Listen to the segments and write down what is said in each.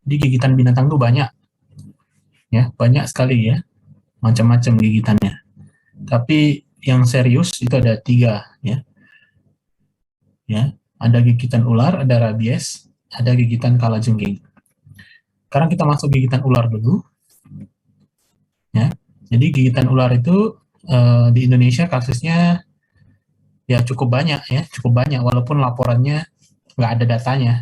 Jadi gigitan binatang tuh banyak, ya, banyak sekali ya, macam-macam gigitannya. Tapi yang serius itu ada 3, ya. Ya, ada gigitan ular, ada rabies, ada gigitan kalajengking. Sekarang kita masuk gigitan ular dulu, ya. Jadi gigitan ular itu di Indonesia kasusnya ya cukup banyak ya, cukup banyak walaupun laporannya nggak ada datanya.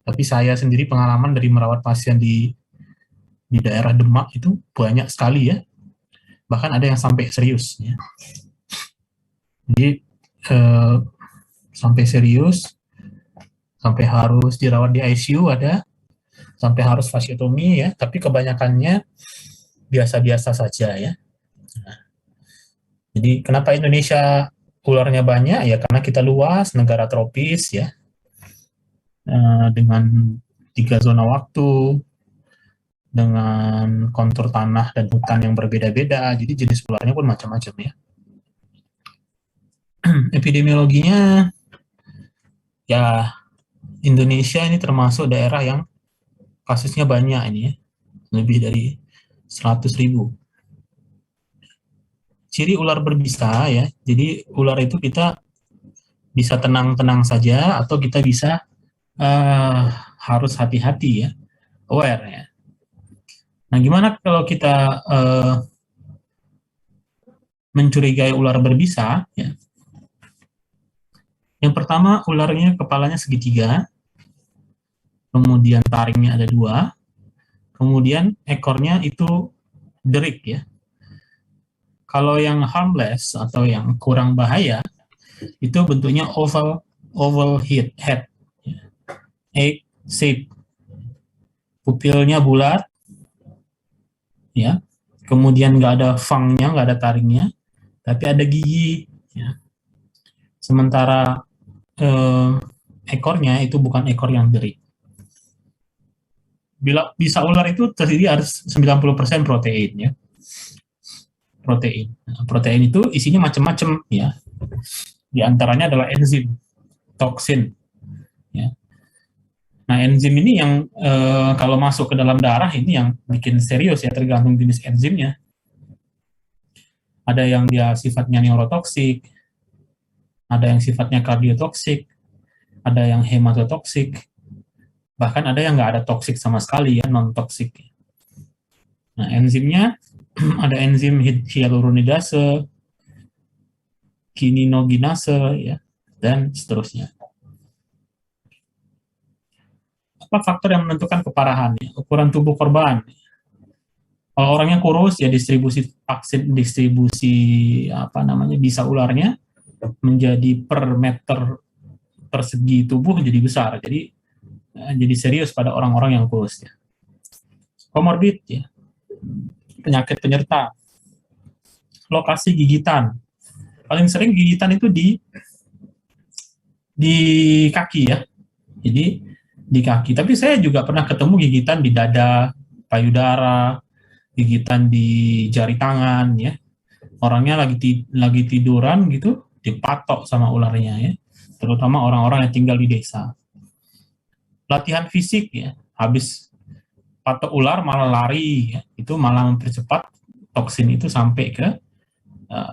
Tapi saya sendiri pengalaman dari merawat pasien di daerah Demak itu banyak sekali ya, bahkan ada yang sampai serius ya. Jadi sampai serius, sampai harus dirawat di ICU ada, sampai harus fasiotomi ya, tapi kebanyakannya biasa-biasa saja ya. Nah, jadi kenapa Indonesia ularnya banyak ya, karena kita luas, negara tropis ya, dengan 3 zona waktu, dengan kontur tanah dan hutan yang berbeda-beda, jadi jenis ularnya pun macam-macam ya. Epidemiologinya ya, Indonesia ini termasuk daerah yang kasusnya banyak ini ya, lebih dari 100.000. Ciri ular berbisa ya, jadi ular itu kita bisa tenang-tenang saja atau kita bisa harus hati-hati ya, aware ya. Nah, gimana kalau kita mencurigai ular berbisa ya? Yang pertama, ularnya kepalanya segitiga, kemudian taringnya ada 2, kemudian ekornya itu derik ya. Kalau yang harmless atau yang kurang bahaya itu bentuknya oval head, egg shape, pupilnya bulat ya, kemudian nggak ada fangnya, nggak ada taringnya, tapi ada gigi ya. Sementara ekornya itu bukan ekor yang derik. Bila bisa ular itu terdiri harus 90% protein ya. Protein. Nah, protein itu isinya macam-macam ya. Di antaranya adalah enzim, toksin ya. Nah, enzim ini yang kalau masuk ke dalam darah ini yang bikin serius ya, tergantung jenis enzimnya. Ada yang dia sifatnya neurotoksik, ada yang sifatnya kardiotoksik, ada yang hematotoksik, bahkan ada yang nggak ada toksik sama sekali ya, non-toksik. Nah, enzimnya ada enzim hyaluronidase, kininoginase, ya, dan seterusnya. Apa faktor yang menentukan keparahan? Ya? Ukuran tubuh korban. Kalau orangnya kurus, ya distribusi apa namanya bisa ularnya menjadi per meter persegi tubuh jadi besar. Jadi serius pada orang-orang yang kurus. Ya. Komorbid, ya, penyakit penyerta, lokasi gigitan. Paling sering gigitan itu di kaki ya. Jadi di kaki. Tapi saya juga pernah ketemu gigitan di dada, payudara, gigitan di jari tangan ya. Orangnya lagi tiduran gitu, dipatok sama ularnya ya. Terutama orang-orang yang tinggal di desa. Latihan fisik ya, habis patok ular malah lari ya. Itu malah mempercepat toksin itu sampai ke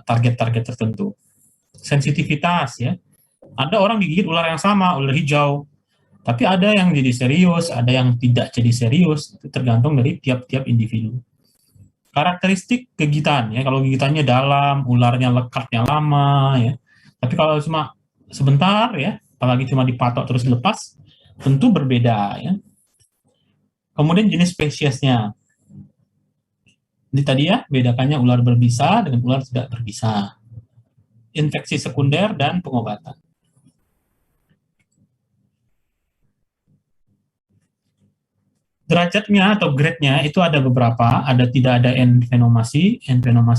target-target tertentu. Sensitivitas ya. Ada orang digigit ular yang sama, ular hijau. Tapi ada yang jadi serius, ada yang tidak jadi serius. Itu tergantung dari tiap-tiap individu. Karakteristik gigitan ya, kalau gigitannya dalam, ularnya lekatnya lama ya. Tapi kalau cuma sebentar ya, apalagi cuma dipatok terus lepas, tentu berbeda ya. Kemudian jenis spesiesnya. Ini tadi ya, bedakannya ular berbisa dengan ular tidak berbisa. Infeksi sekunder dan pengobatan. Derajatnya atau grade-nya itu ada beberapa, tidak ada envenomasi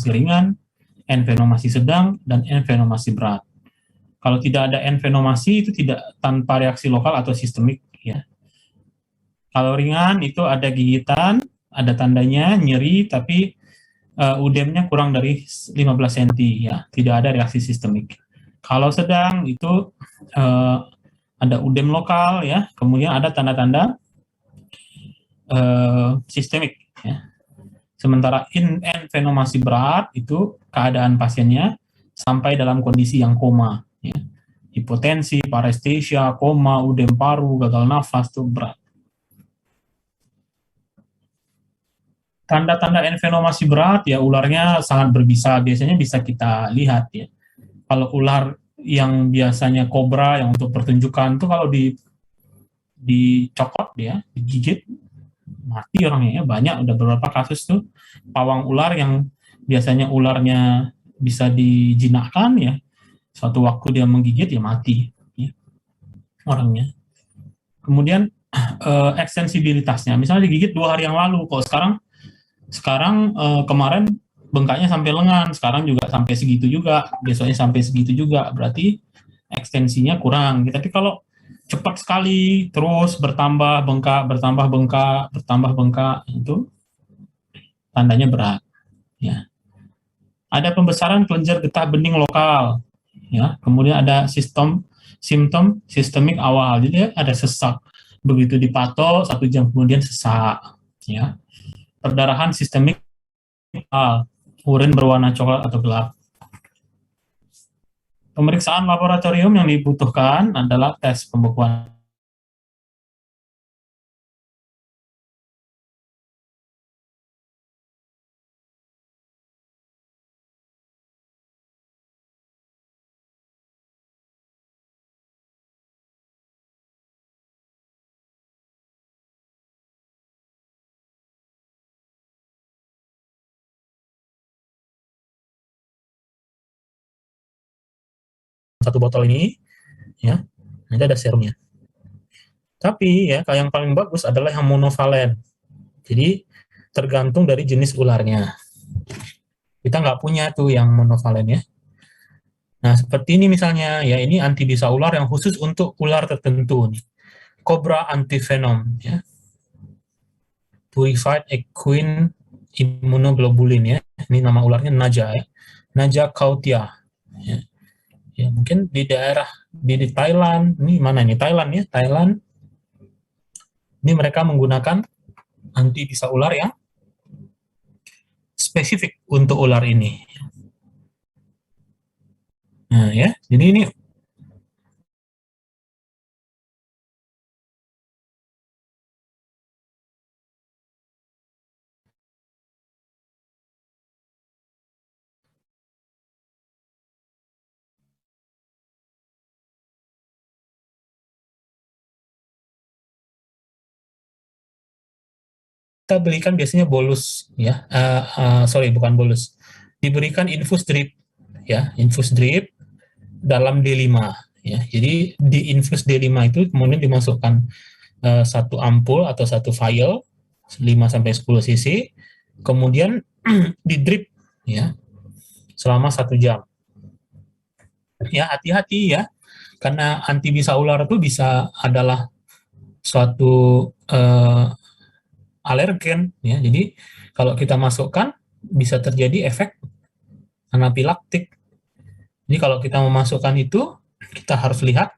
ringan, envenomasi sedang, dan envenomasi berat. Kalau tidak ada envenomasi itu tidak tanpa reaksi lokal atau sistemik ya. Kalau ringan itu ada gigitan, ada tandanya nyeri tapi udemnya kurang dari 15 cm ya, tidak ada reaksi sistemik. Kalau sedang itu ada udem lokal ya, kemudian ada tanda-tanda sistemik. Ya. Sementara infenomasi berat itu keadaan pasiennya sampai dalam kondisi yang koma. Ya. Hipotensi, parestesia, koma, udem paru, gagal nafas itu berat. Tanda-tanda infenomasi berat ya ularnya sangat berbisa, biasanya bisa kita lihat ya. Kalau ular yang biasanya kobra yang untuk pertunjukan tuh kalau dicokot dia, digigit mati orangnya ya. Banyak udah beberapa kasus tuh pawang ular yang biasanya ularnya bisa dijinakkan ya. Suatu waktu dia menggigit ya mati ya, orangnya. Kemudian ekstensibilitasnya, misalnya digigit 2 hari yang lalu, kok sekarang kemarin bengkaknya sampai lengan, sekarang juga sampai segitu juga, besoknya sampai segitu juga, berarti ekstensinya kurang. Tapi kalau cepat sekali terus bertambah bengkak, bertambah bengkak, bertambah bengkak, itu tandanya berat. Ya. Ada pembesaran kelenjar getah bening lokal, ya. Kemudian ada simptom sistemik awal, jadi ada sesak. Begitu dipatok 1 jam kemudian sesak, ya. Perdarahan sistemik awal, urin berwarna coklat atau gelap. Pemeriksaan laboratorium yang dibutuhkan adalah tes pembekuan satu botol ini, ya, nanti ada serumnya. Tapi ya, yang paling bagus adalah yang monovalen. Jadi tergantung dari jenis ularnya. Kita nggak punya tuh yang monovalen ya. Nah, seperti ini misalnya, ya ini antibisa ular yang khusus untuk ular tertentu nih. Cobra antivenom, ya. Purified equine immunoglobulin ya. Ini nama ularnya Naja ya. Naja cautia. Ya. Ya, mungkin di daerah di Thailand, ini mana ini Thailand ya, Thailand. Ini mereka menggunakan antibisa ular yang spesifik untuk ular ini. Nah ya, jadi ini kita berikan biasanya bolus ya, sorry bukan bolus, diberikan infus drip ya, infus drip dalam D5 ya. Jadi di infus D5 itu kemudian dimasukkan satu ampul atau satu vial 5-10 cc, kemudian di drip ya selama 1 jam. Ya hati-hati ya, karena antibisa ular itu bisa adalah suatu alergen ya. Jadi kalau kita masukkan bisa terjadi efek anafilaktik. Jadi kalau kita memasukkan itu, kita harus lihat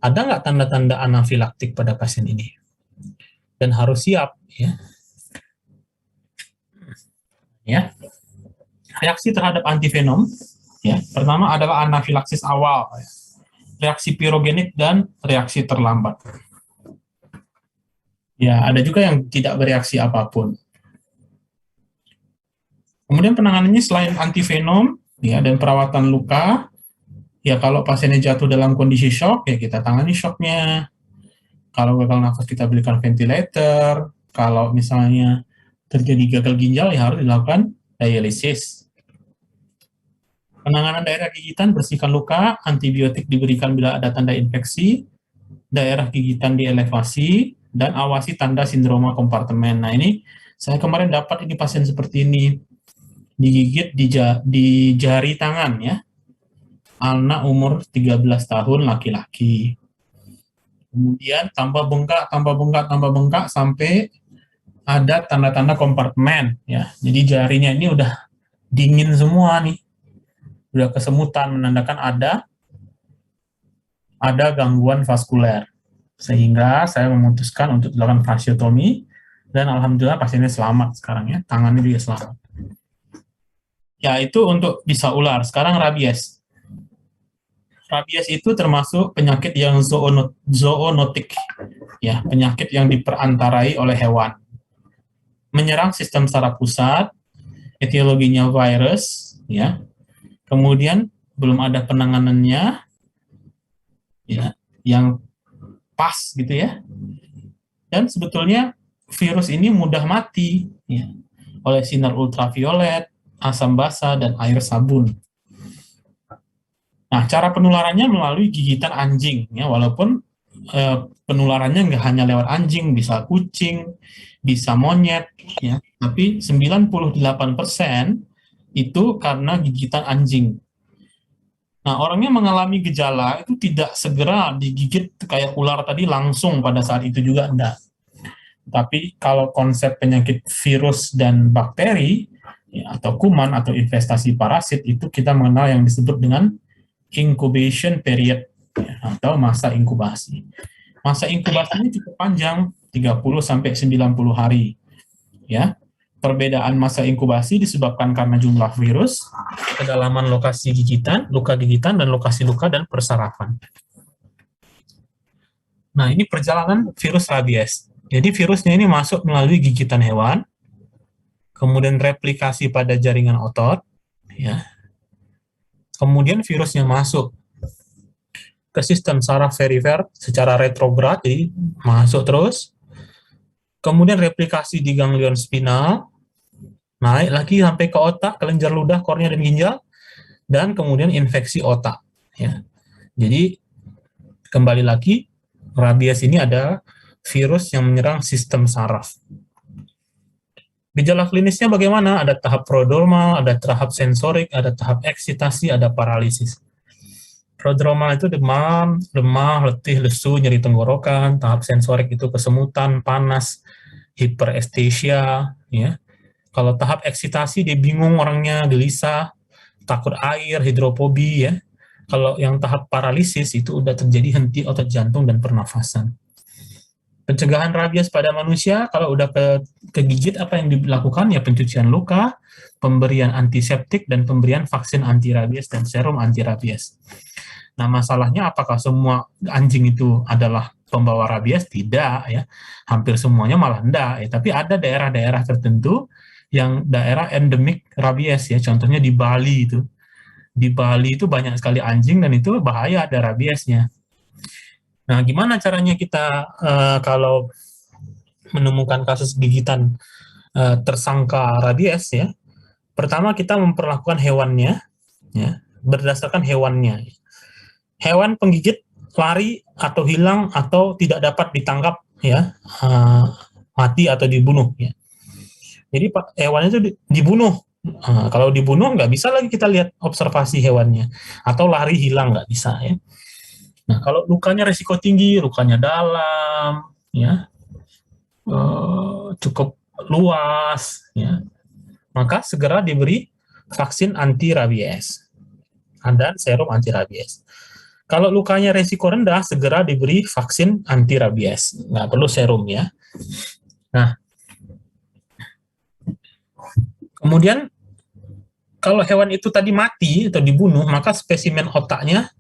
ada nggak tanda-tanda anafilaktik pada pasien ini, dan harus siap ya. Ya, reaksi terhadap antivenom ya. Pertama adalah anafilaksis awal, reaksi pirogenik dan reaksi terlambat. Ya, ada juga yang tidak bereaksi apapun. Kemudian penanganannya selain antivenom ya dan perawatan luka, ya kalau pasiennya jatuh dalam kondisi shock ya kita tangani shocknya. Kalau gagal nafas kita berikan ventilator. Kalau misalnya terjadi gagal ginjal ya harus dilakukan dialisis. Penanganan daerah gigitan, bersihkan luka, antibiotik diberikan bila ada tanda infeksi, daerah gigitan dielevasi, dan awasi tanda sindroma kompartemen. Nah ini saya kemarin dapat ini pasien seperti ini, digigit di jari tangan ya, anak umur 13 tahun laki-laki. Kemudian tambah bengkak sampai ada tanda-tanda kompartemen ya. Jadi jarinya ini udah dingin semua nih, udah kesemutan, menandakan ada gangguan vaskuler. Sehingga saya memutuskan untuk dilakukan fasiotomi Dan alhamdulillah pasiennya selamat sekarang ya, tangannya juga selamat. Ya, itu untuk bisa ular. Sekarang rabies. Rabies itu termasuk penyakit yang zoonotik, ya, penyakit yang diperantarai oleh hewan. Menyerang sistem saraf pusat, etiologinya virus, ya. Kemudian belum ada penanganannya, ya, yang pas gitu ya. Dan sebetulnya virus ini mudah mati, ya, oleh sinar ultraviolet, asam basa, dan air sabun. Nah, cara penularannya melalui gigitan anjing, ya, walaupun penularannya nggak hanya lewat anjing, bisa kucing, bisa monyet, ya, tapi 98% itu karena gigitan anjing. Nah, orangnya mengalami gejala itu tidak segera digigit kayak ular tadi langsung pada saat itu juga enggak. Tapi kalau konsep penyakit virus dan bakteri, ya, atau kuman atau infestasi parasit, itu kita mengenal yang disebut dengan incubation period, ya, atau masa inkubasi. Masa inkubasinya cukup panjang, 30 sampai 90 hari. Ya. Perbedaan masa inkubasi disebabkan karena jumlah virus, kedalaman lokasi gigitan, luka gigitan, dan lokasi luka dan persarafan. Nah, ini perjalanan virus rabies. Jadi virusnya ini masuk melalui gigitan hewan, kemudian replikasi pada jaringan otot, ya. Kemudian virusnya masuk ke sistem saraf perifer secara retrograd, jadi masuk terus. Kemudian replikasi di ganglion spinal, naik lagi sampai ke otak, kelenjar ludah, kornea, dan ginjal, dan kemudian infeksi otak. Ya. Jadi kembali lagi, rabies ini ada virus yang menyerang sistem saraf. Gejala klinisnya bagaimana? Ada tahap prodromal, ada tahap sensorik, ada tahap eksitasi, ada paralisis. Prodromal itu demam, lemah, letih, lesu, nyeri tenggorokan. Tahap sensorik itu kesemutan, panas, hiperestesia, ya. Kalau tahap eksitasi dia bingung orangnya, gelisah, takut air, hidrofobi, ya. Kalau yang tahap paralisis itu udah terjadi henti otot jantung dan pernafasan. Pencegahan rabies pada manusia, kalau udah kegigit apa yang dilakukan? Ya pencucian luka, pemberian antiseptik, dan pemberian vaksin anti rabies dan serum anti rabies. Nah, masalahnya apakah semua anjing itu adalah pembawa rabies? Tidak, ya. Hampir semuanya malah enggak, ya. Tapi ada daerah-daerah tertentu yang daerah endemik rabies, ya. Contohnya di Bali itu. Di Bali itu banyak sekali anjing dan itu bahaya ada rabiesnya. Nah, gimana caranya kita kalau menemukan kasus gigitan tersangka rabies, ya? Pertama kita memperlakukan hewannya, ya, berdasarkan hewannya. Hewan penggigit lari atau hilang atau tidak dapat ditangkap, ya, mati atau dibunuh, ya. Jadi hewannya itu dibunuh. Kalau dibunuh nggak bisa lagi kita lihat observasi hewannya, atau lari hilang nggak bisa, ya. Nah, kalau lukanya resiko tinggi, lukanya dalam, ya, cukup luas, ya, maka segera diberi vaksin anti rabies dan serum anti rabies. Kalau lukanya resiko rendah, segera diberi vaksin anti rabies, nggak perlu serum, ya. Nah, kemudian kalau hewan itu tadi mati atau dibunuh, maka spesimen otaknya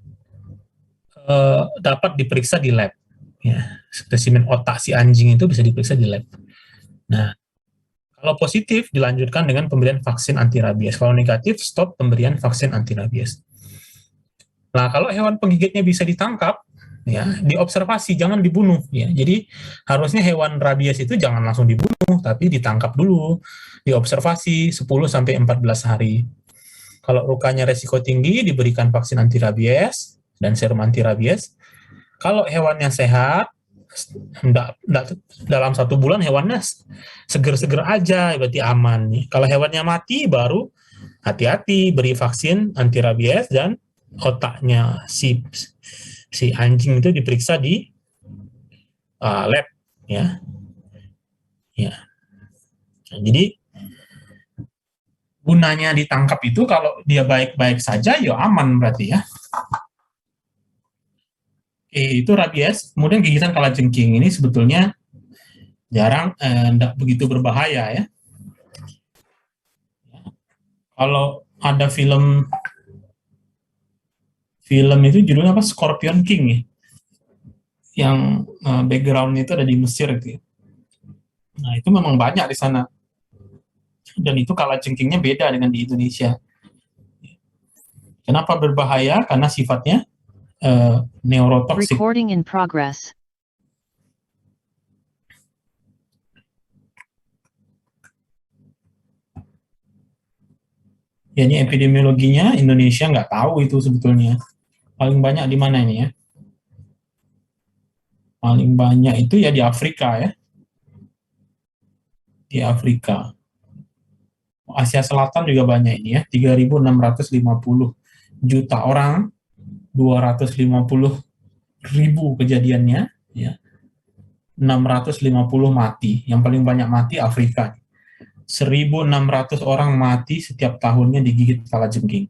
dapat diperiksa di lab. Ya, spesimen otak si anjing itu bisa diperiksa di lab. Nah, kalau positif dilanjutkan dengan pemberian vaksin anti rabies. Kalau negatif, stop pemberian vaksin anti rabies. Nah, kalau hewan penggigitnya bisa ditangkap, ya, diobservasi, jangan dibunuh, ya. Jadi harusnya hewan rabies itu jangan langsung dibunuh, tapi ditangkap dulu, diobservasi 10 sampai 14 hari. Kalau lukanya resiko tinggi, diberikan vaksin anti rabies dan serum anti rabies. Kalau hewannya sehat, dalam 1 bulan hewannya seger-seger aja, berarti aman. Kalau hewannya mati, baru hati-hati, beri vaksin anti rabies dan otaknya si anjing itu diperiksa di lab, ya. Ya. Nah, jadi gunanya ditangkap itu kalau dia baik-baik saja, ya aman berarti, ya. Itu rabies. Kemudian gigitan kalajengking ini sebetulnya jarang, enggak begitu berbahaya ya. Kalau ada film itu judulnya apa? Scorpion King ya, yang background itu ada di Mesir gitu ya. Nah itu memang banyak di sana, dan itu kalajengkingnya beda dengan di Indonesia. Kenapa berbahaya? Karena sifatnya neurotoksik. Recording in progress. Ya, ini epidemiologinya Indonesia nggak tahu itu sebetulnya. Paling banyak di mana ini ya? Paling banyak itu ya di Afrika ya. Di Afrika. Asia Selatan juga banyak ini ya. 3.650 juta orang, 250.000 kejadiannya, ya. 650 mati. Yang paling banyak mati Afrika. 1.600 orang mati setiap tahunnya digigit kalajengking.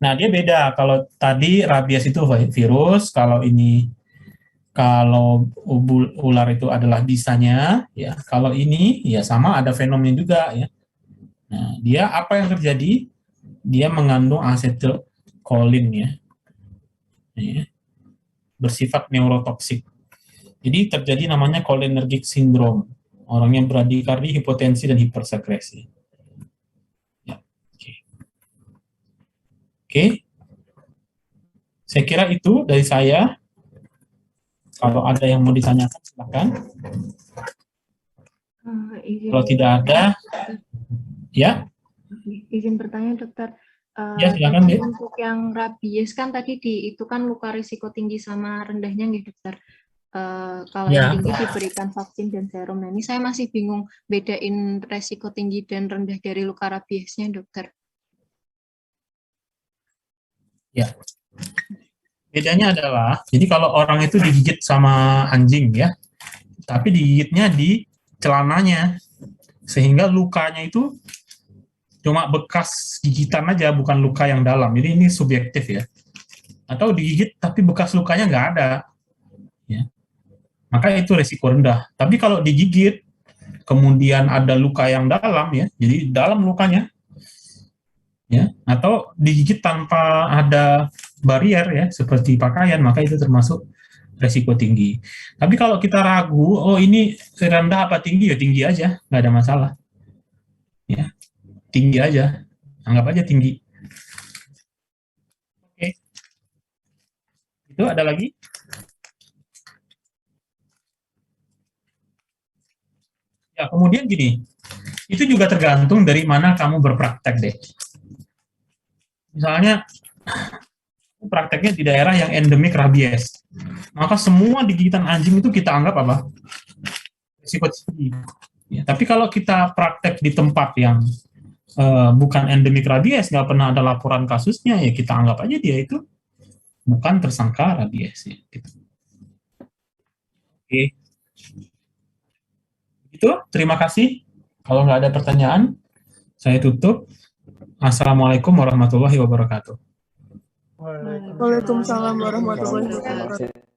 Nah, dia beda. Kalau tadi rabies itu virus, kalau ular itu adalah bisanya, ya. Kalau ini ya sama, ada fenomena juga ya. Nah, dia apa yang terjadi? Dia mengandung asetilkolin ya. Bersifat neurotoksik. Jadi terjadi namanya cholinergic syndrome. Orangnya bradikardi, hipotensi, dan hipersekresi. Ya. Oke. Saya kira itu dari saya. Kalau ada yang mau ditanyakan, silakan. Kalau tidak ada, ya. Izin bertanya, Dokter. Ya, silakan, Dek. Untuk yang rabies kan tadi itu kan luka risiko tinggi sama rendahnya, nggih, Dokter. Kalau Ya. yang tinggi diberikan vaksin dan serum. Nah, ini saya masih bingung bedain resiko tinggi dan rendah dari luka rabiesnya, Dokter. Ya. Bedanya adalah, jadi kalau orang itu digigit sama anjing ya, tapi digigitnya di celananya, sehingga lukanya itu cuma bekas gigitan aja, bukan luka yang dalam. Jadi ini subjektif ya. Atau digigit tapi bekas lukanya nggak ada, ya. Maka itu resiko rendah. Tapi kalau digigit kemudian ada luka yang dalam ya, jadi dalam lukanya, ya, atau digigit tanpa ada barier ya, seperti pakaian, maka itu termasuk resiko tinggi. Tapi kalau kita ragu, oh ini rendah apa tinggi, ya tinggi aja, nggak ada masalah. Ya, tinggi aja, anggap aja tinggi. Oke. Itu ada lagi? Ya, kemudian gini, itu juga tergantung dari mana kamu berpraktek deh. Misalnya, prakteknya di daerah yang endemik rabies, maka semua gigitan anjing itu kita anggap apa? Risiko tinggi. Ya, tapi kalau kita praktek di tempat yang bukan endemik rabies, nggak pernah ada laporan kasusnya, ya kita anggap aja dia itu bukan tersangka rabies. Ya, gitu. Oke. Itu, terima kasih. Kalau nggak ada pertanyaan, saya tutup. Assalamualaikum warahmatullahi wabarakatuh. Waalaikumsalam warahmatullahi wabarakatuh.